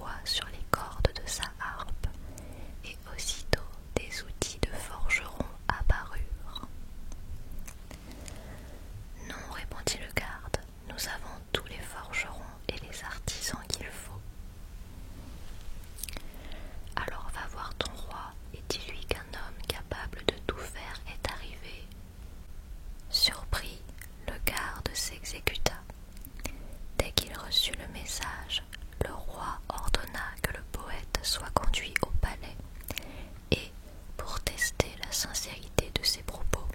voix sur les cordes de sa harpe, et aussitôt des outils de forgeron apparurent. Non, répondit le garde, nous avons tous les forgerons et les artisans qu'il faut. Alors va voir ton roi et dis-lui qu'un homme capable de tout faire est arrivé. Surpris, le garde s'exécuta. Dès qu'il reçut le message, le roi ordonna que le poète soit conduit au palais et, pour tester la sincérité de ses propos,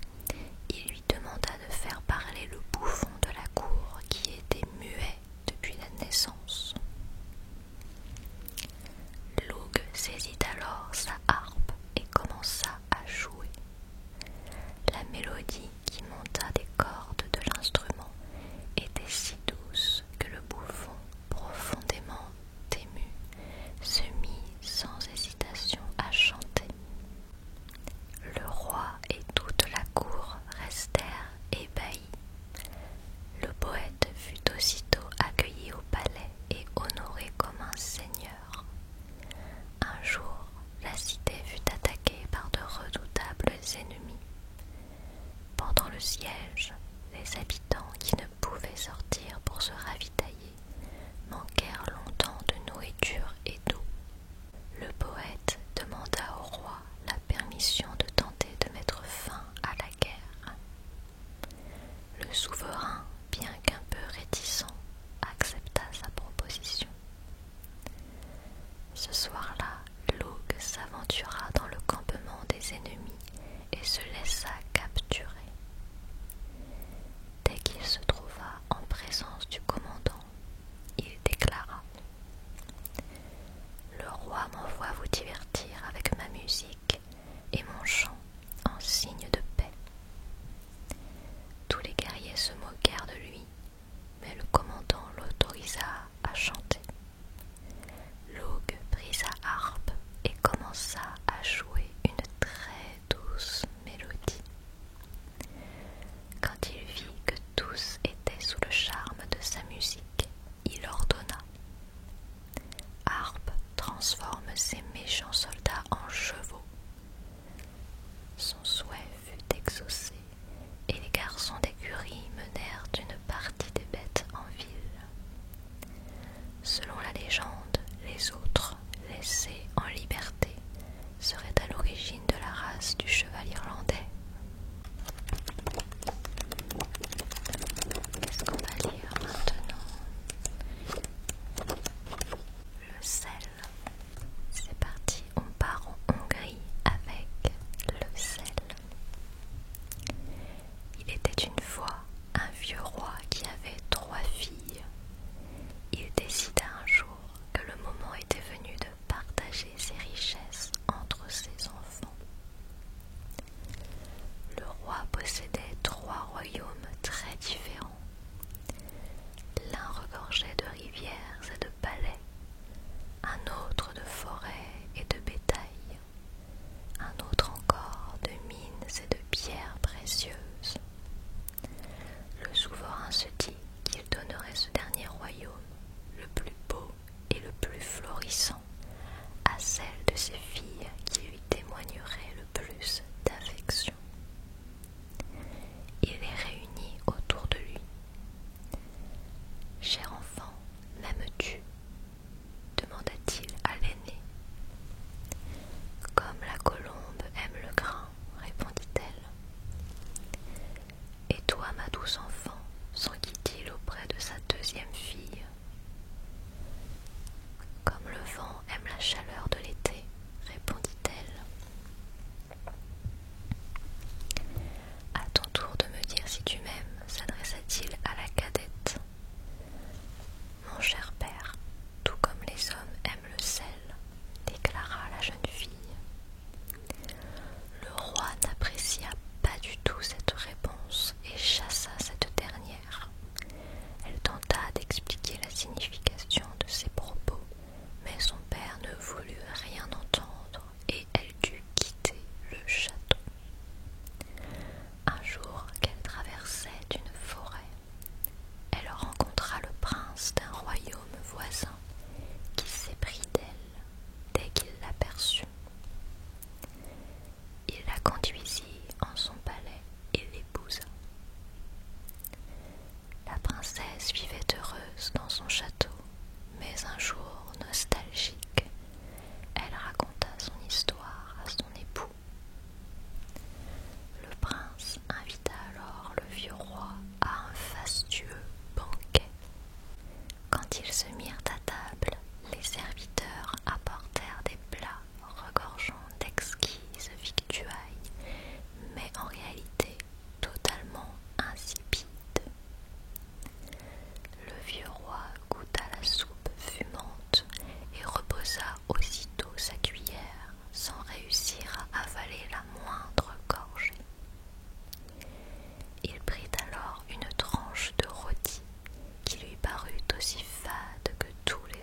il lui demanda de faire parler le bouffon de la cour qui était muet depuis la naissance. Loug saisit alors sa harpe et commença à jouer. La mélodie qui monta des cordes de l'instrument était si douce que le bouffon, profondément ému, se mit sans hésitation à chanter. Le roi et toute la cour restèrent ébahis. Le poète fut aussitôt accueilli au palais et honoré comme un seigneur. Un jour, la cité fut attaquée par de redoutables ennemis. Pendant le siège, les habitants qui ne pouvaient sortir pour se ravitailler manquèrent longtemps de nourriture et d'eau. Le poète demanda au roi la permission de tenter de mettre fin à la guerre. Le souverain, bien qu'un peu réticent, accepta sa proposition. Ce soir-là, Loug s'aventura dans le campement des ennemis et se laissa capturer. Dès qu'il se trouva en présence du commandant, il déclara: « Le roi m'envoie vous divertir avec ma musique et mon chant en signe de paix. » Tous les guerriers se moquèrent de lui, mais le commandant l'autorisa à chanter. Loug prit sa harpe et commença à jouer une très douce mélodie. Quand il vit que tous étaient sous le charme de sa musique, il ordonna: « Harpe, transforme ces méchants soldats en chevaux. » Son souhait fut exaucé, et les garçons d'écurie menèrent une partie des bêtes en ville. Selon la légende, les autres, laissés en liberté, seraient à l'origine de la race du cheval irlandais. Qu'est-ce qu'on va lire maintenant? Le sel. C'est parti, on part en Hongrie avec le sel. Il était une fois un vieux roi qui avait 3 filles. Il décida un jour que le moment était venu de partager ses richesses entre ses enfants. Le roi possédait 3 royaumes très différents. L'un regorgeait de rivières et de palais, un autre de forêts et de bétail, un autre encore de mines et de pierres précieuses. Le souverain se dit qu'il donnerait ce dernier royaume, le plus beau et le plus florissant, à celle de ses filles qui lui témoigneraient le plus d'affection. Il les réunit autour de lui. « Cher enfant, m'aimes-tu » demanda-t-il à l'aînée. « Comme la colombe aime le grain, répondit-elle. Et toi, ma douce enfant, s'enquit-il auprès de sa 2e fille. Comme le vent aime la chaleur de l'été, répondit-elle. À ton tour de me dire si tu m'aimes, s'adressa-t-il à la cadette. Mon cher père, tout comme les hommes aiment le sel, déclara la jeune fille. Le roi n'apprécia pas du tout cette réponse et chassa cette dernière. Elle tenta d'expliquer la signification de ses propos, mais son père ne voulut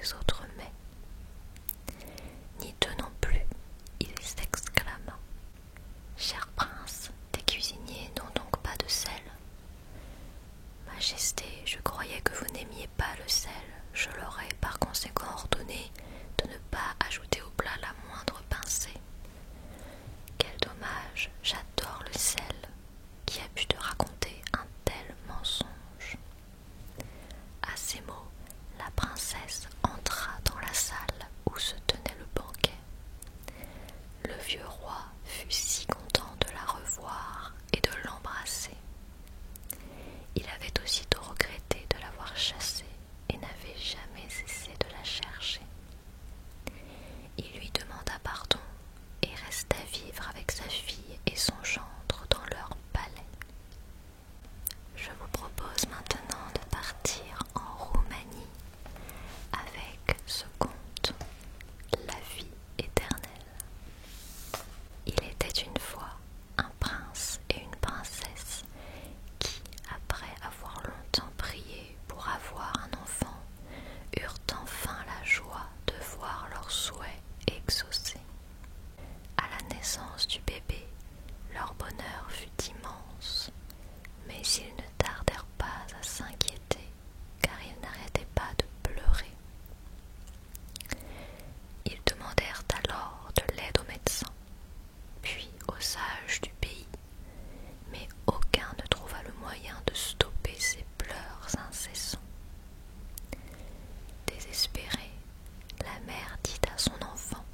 les autres mets. N'y tenant plus, il s'exclama: Cher prince, tes cuisiniers n'ont donc pas de sel? Majesté, je croyais que vous n'aimiez pas le sel. Je leur ai par conséquent ordonné de ne pas ajouter au plat la moindre pincée. Quel dommage, j'adore le sel. Qui a pu te raconter un tel mensonge? À ces mots, la princesse entra dans la salle où se tenait le banquet. Le vieux roi fut si content de la revoir et de l'embrasser. Il avait aussitôt regretté de l'avoir chassée et n'avait jamais cessé de la chercher. Il lui demanda pardon et resta vivre avec sa fille et son gendre dans leur palais. Je vous propose maintenant de partir en Roumanie avec ce conte, La vie éternelle. Il était une fois un prince et une princesse qui, après avoir longtemps prié pour avoir un enfant, eurent enfin la joie de voir leur souhait exaucé. À la naissance du bébé, leur bonheur fut immense, mais ils ne tardèrent pas à s'inquiéter, car ils n'arrêtaient pas de pleurer. Ils demandèrent alors de l'aide aux médecins, puis aux sages du pays, mais aucun ne trouva le moyen de stopper ces pleurs incessants. Désespérée, la mère dit à son enfant: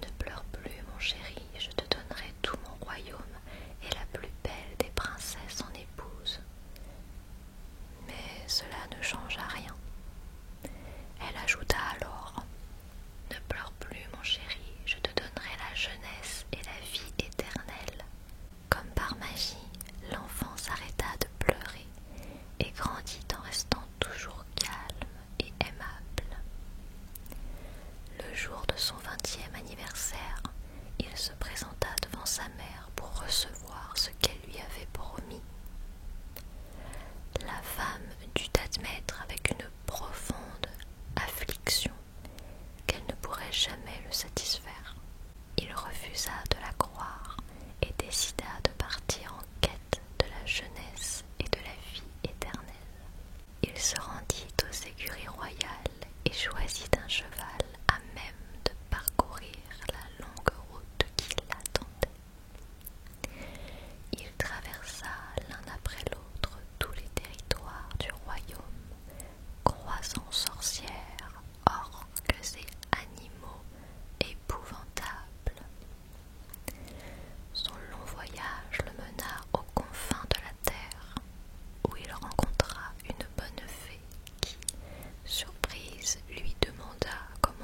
Ne pleure plus, mon chéri, je te donnerai tout mon royaume et la plus belle des princesses en épouse. Mais cela ne changea rien. Elle ajouta alors: Ne pleure plus, mon chéri, je te donnerai la jeunesse et la vie éternelle. Comme par magie, l'enfant s'arrêta de pleurer et grandit en restant toujours calme et aimable. Le jour de son 20e anniversaire, il se présenta devant sa mère pour recevoir ce qu'elle lui avait promis. La femme dut admettre avec une profonde affliction qu'elle ne pourrait jamais le satisfaire. Il refusa de la croire et décida de partir en quête de la jeunesse et de la vie éternelle. Il se rendit aux écuries royales et choisit un cheval à même de parcourir la longue route qui l'attendait. Il traversa l'un après l'autre tous les territoires du royaume, croisant sorcières, orques et animaux épouvantables. Son long voyage le mena aux confins de la terre, où il rencontra une bonne fée qui, surprise, lui demanda comment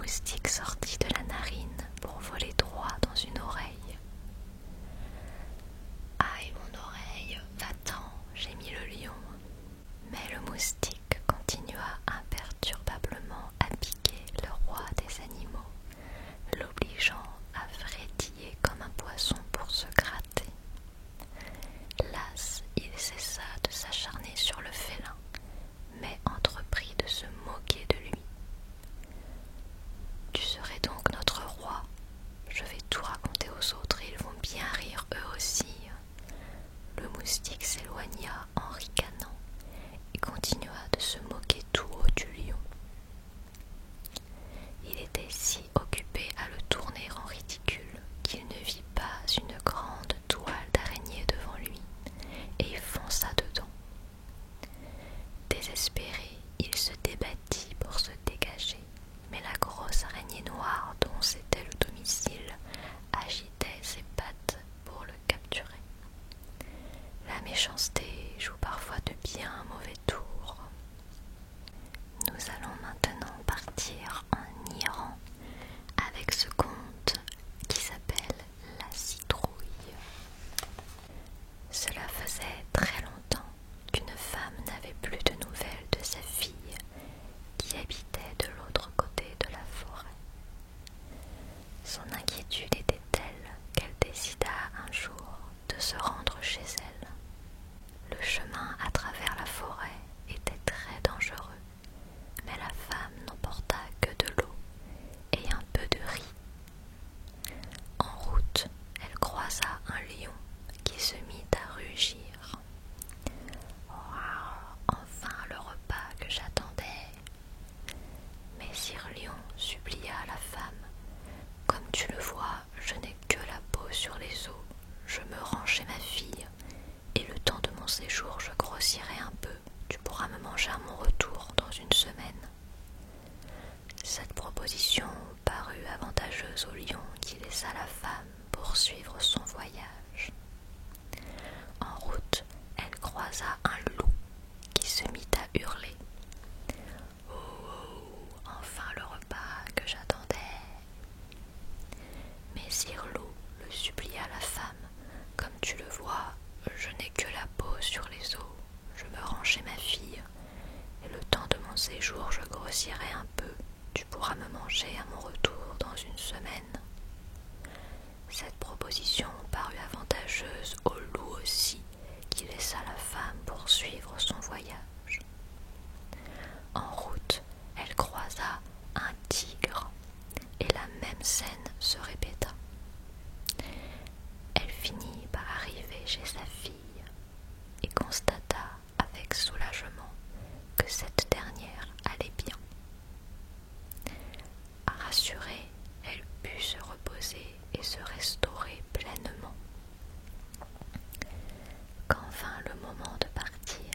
moustique sortit de la narine pour voler droit dans une oreille. « Aïe, mon oreille, va-t'en » gémit le lion. Mais le moustique continua imperturbablement à piquer le roi des animaux, l'obligeant à frétiller comme un poisson pour se gratter. Las, il cessa de s'acharner sur le félin, mais entreprit de se moquer de lui. « Tu serais donc notre roi. Je vais tout raconter aux autres et ils vont bien rire eux aussi. » Le moustique s'éloigna en ricanant et continua de se moquer tout haut du lion. Il était si occupé à le tourner en ridicule qu'il ne vit pas une grande toile d'araignée devant lui et il fonça dedans. Désespéré, il se débattit pour se dégager, mais la grosse araignée noire dont c'était le domicile agitait ses pattes pour le capturer. La méchanceté joue parfois de bien mauvais tours. Nous allons maintenant partir en Iran avec ce conte qui s'appelle La citrouille. Cela faisait très longtemps qu'une femme n'avait plus de nouvelles de sa fille qui habitait de l'autre côté de la forêt. Son inquiétude était telle qu'elle décida un jour de se rendre chez elle. Le chemin à travers la forêt était très dangereux, mais la femme n'emporta que de l'eau et un peu de riz. En route, elle croisa un lion qui se mit à rugir. « Oh, enfin le repas que j'attendais !» Mais Sire Lion supplia la femme. « Comme tu le vois, je n'ai que la peau sur les os. Je me rends chez ma fille, et le temps de mon séjour je grossirai un peu. Tu pourras me manger à mon retour dans une semaine. » Cette proposition parut avantageuse au lion qui laissa la femme poursuivre son voyage. En route, elle croisa un loup qui se mit à hurler. « Oh, oh, enfin le repas que j'attendais !» Mais Sire Loup le supplia la femme. « Comme tu le vois, je n'ai que la peau sur les os. Je me rends chez ma fille, et le temps de mon séjour je grossirai un peu. Tu pourras me manger à mon retour dans une semaine. » Cette proposition parut avantageuse au loup aussi, qui laissa la femme poursuivre son voyage. En route, elle croisa un tigre, et la même scène se répéta. Elle finit par arriver chez sa fille et constata avec soulagement que cette dernière allait bien. Rassurée, elle put se reposer et se restaurer pleinement. Quand vint le moment de partir,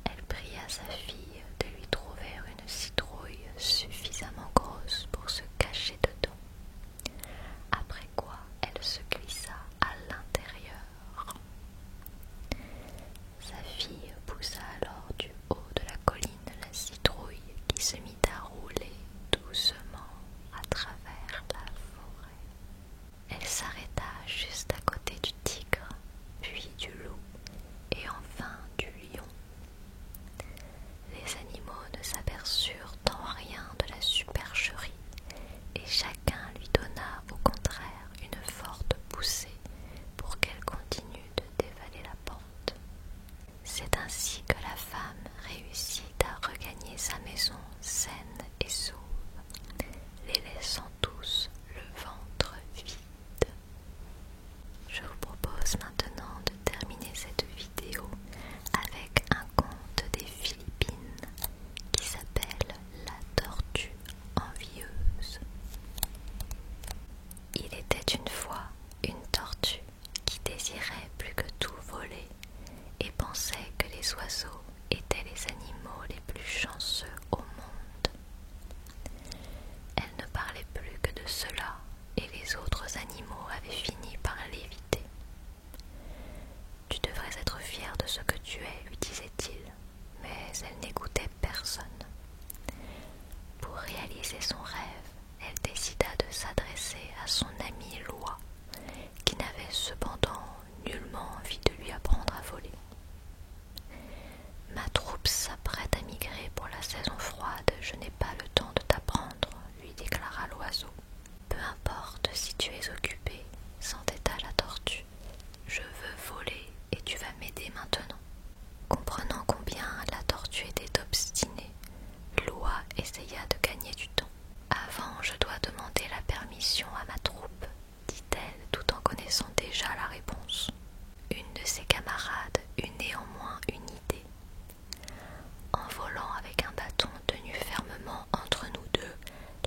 elle pria sa fille de lui trouver une citrouille suffisamment grosse pour se cacher dedans, après quoi elle se glissa à l'intérieur. Sa fille poussa alors du haut de la colline la citrouille qui se mit à rouler doucement à travers la forêt. Elle s'arrêta juste à côté du tigre, puis du loup et enfin du lion. Les animaux ne s'aperçurent en rien de la supercherie et chacun lui donna au contraire une forte poussée pour qu'elle continue de dévaler la pente. C'est ainsi que la femme réussit à regagner sa maison saine et sauve, les laissant tous le ventre vide. Je vous propose maintenant de terminer cette vidéo avec un conte des Philippines qui s'appelle La tortue envieuse. Il était une fois une tortue qui désirait plus que tout voler et pensait que les oiseaux étaient les animaux les plus chanceux au monde. Elle ne parlait plus que de cela et les autres animaux avaient fini par l'éviter. « Tu devrais être fière de ce que tu es, lui disait-il, mais elle n'écoutait personne. Pour réaliser son rêve, s'adresser à son ami l'oie, qui n'avait cependant nullement envie de lui apprendre à voler. Ma troupe s'apprête à migrer pour la saison froide, je n'ai pas le temps de t'apprendre, lui déclara l'oiseau. Peu importe si tu es occupé, s'entêta la tortue. Je veux voler et tu vas m'aider maintenant. Comprenant combien la tortue était obstinée, l'oie essaya de gagner du temps. Avant, je dois demander la permission à ma troupe, dit-elle tout en connaissant déjà la réponse. Une de ses camarades eut néanmoins une idée. En volant avec un bâton tenu fermement entre nous deux,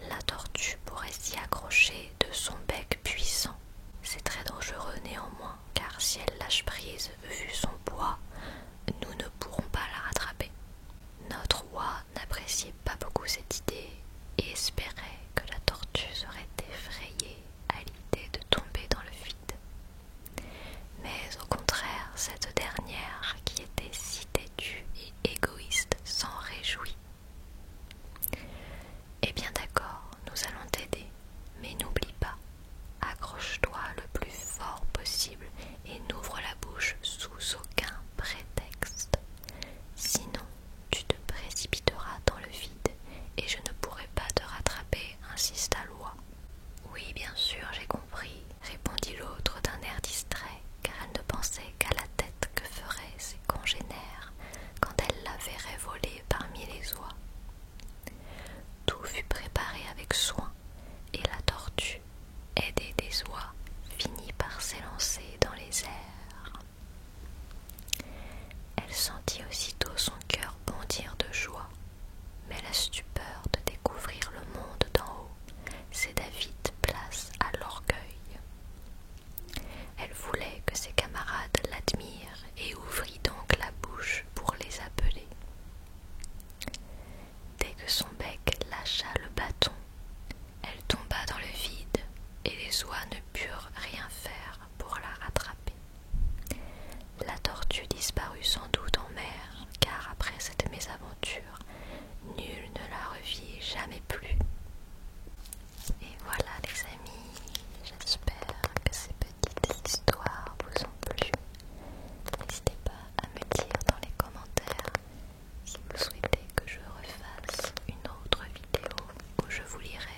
la tortue pourrait s'y accrocher de son bec puissant. C'est très dangereux néanmoins, car si elle lâche prise vu son poids, nous ne pourrons pas la rattraper. Notre oie n'appréciait pas beaucoup cette idée et espérait que la tortue serait effrayée à l'idée de tomber dans le vide. Mais au contraire, cette dernière, qui était si têtue et égoïste, s'en réjouit. Eh bien d'accord, nous allons t'aider, mais n'oublie pas, accroche-toi le plus fort possible et n'ouvre la bouche sous aucun prétexte. Sinon, tu te précipiteras dans le vide et je ne pourrai pas te rattraper, insista l'oie. Oui, bien sûr, j'ai compris, répondit l'autre d'un air distrait, car elle ne pensait qu'à la tête que feraient ses congénères quand elle la verrait voler parmi les oies. Tout fut préparé avec soin, et la tortue, aidée des oies, finit par s'élancer dans les airs. Elle sentit aussitôt son cœur bondir de joie, mais la stupeur de découvrir le monde d'en haut céda vite place à l'orgueil. Elle voulait que ses camarades l'admirent et ouvrit donc la bouche pour les appeler. Dès que son bec lâcha le bâton, elle tomba dans le vide et les oies ne purent rien faire pour la rattraper. La tortue disparut sans doute en mer, car après cette mésaventure, nul ne la revit jamais plus. Et voilà les amis, j'espère que ces petites histoires vous ont plu. N'hésitez pas à me dire dans les commentaires si vous souhaitez que je refasse une autre vidéo où je vous lirai